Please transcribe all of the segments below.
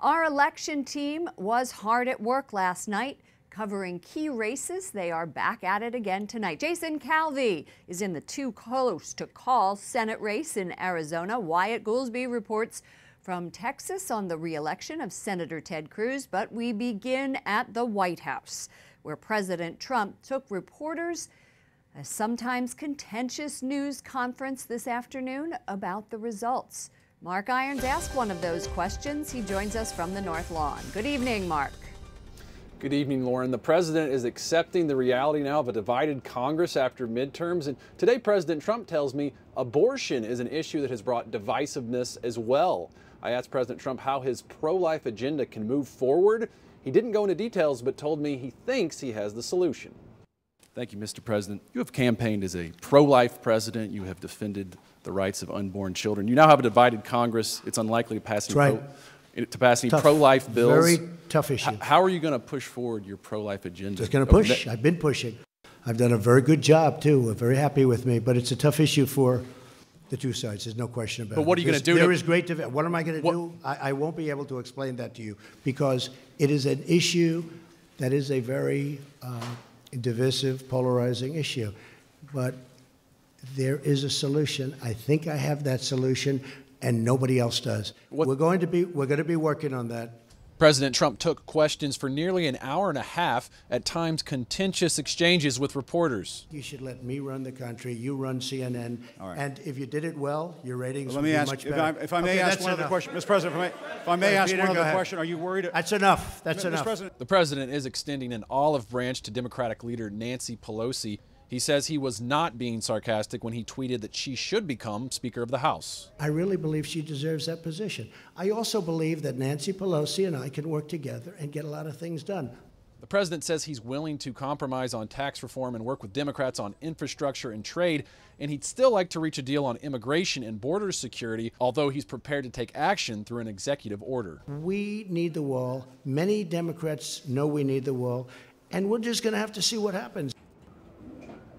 Our election team was hard at work last night, covering key races. They are back at it again tonight. Jason Calvi is in the too close to call Senate race in Arizona. Wyatt Goolsby reports from Texas on the re-election of Senator Ted Cruz. But we begin at the White House, where President Trump took reporters a sometimes contentious news conference this afternoon about the results. Mark Irons asked one of those questions. He joins us from the North Lawn. Good evening, Mark. Good evening, Lauren. The president is accepting the reality now of a divided Congress after midterms. And today, President Trump tells me abortion is an issue that has brought divisiveness as well. I asked President Trump how his pro-life agenda can move forward. He didn't go into details, but told me he thinks he has the solution. Thank you, Mr. President. You have campaigned as a pro-life president. You have defended the rights of unborn children. You now have a divided Congress. It's unlikely to pass any pro-life bills. Very tough issue. How are you going to push forward your pro-life agenda? Just going to push. I've been pushing. I've done a very good job, too. We're very happy with me. But it's a tough issue for the two sides. There's no question about it. But what are you going to do? There is great division. What am I going to do? I won't be able to explain that to you because it is an issue that is a very divisive, polarizing issue. But there is a solution. I think I have that solution, and nobody else does. We're going to be working on that. President Trump took questions for nearly an hour and a half, at times contentious exchanges with reporters. You should let me run the country. You run CNN. All right. And if you did it well, your ratings Let would me be ask, much better. if I may ask one other question, Mr. President, if I may ask Peter, one other go ahead. question, are you worried? That's enough. That's Mr. enough. President. The president is extending an olive branch to Democratic leader Nancy Pelosi. He says he was not being sarcastic when he tweeted that she should become Speaker of the House. I really believe she deserves that position. I also believe that Nancy Pelosi and I can work together and get a lot of things done. The president says he's willing to compromise on tax reform and work with Democrats on infrastructure and trade, and he'd still like to reach a deal on immigration and border security, although he's prepared to take action through an executive order. We need the wall. Many Democrats know we need the wall, and we're just going to have to see what happens.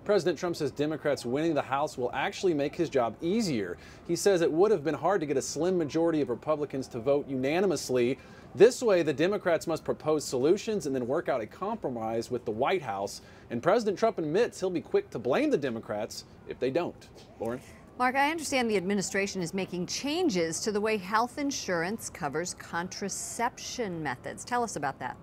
President Trump says Democrats winning the House will actually make his job easier. He says it would have been hard to get a slim majority of Republicans to vote unanimously. This way, the Democrats must propose solutions and then work out a compromise with the White House. And President Trump admits he'll be quick to blame the Democrats if they don't. Lauren? Mark, I understand the administration is making changes to the way health insurance covers contraception methods. Tell us about that.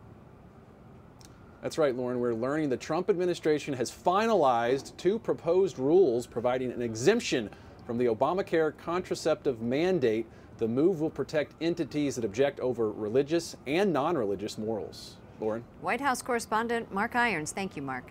That's right, Lauren. We're learning the Trump administration has finalized two proposed rules providing an exemption from the Obamacare contraceptive mandate. The move will protect entities that object over religious and non-religious morals. Lauren? White House correspondent Mark Irons. Thank you, Mark.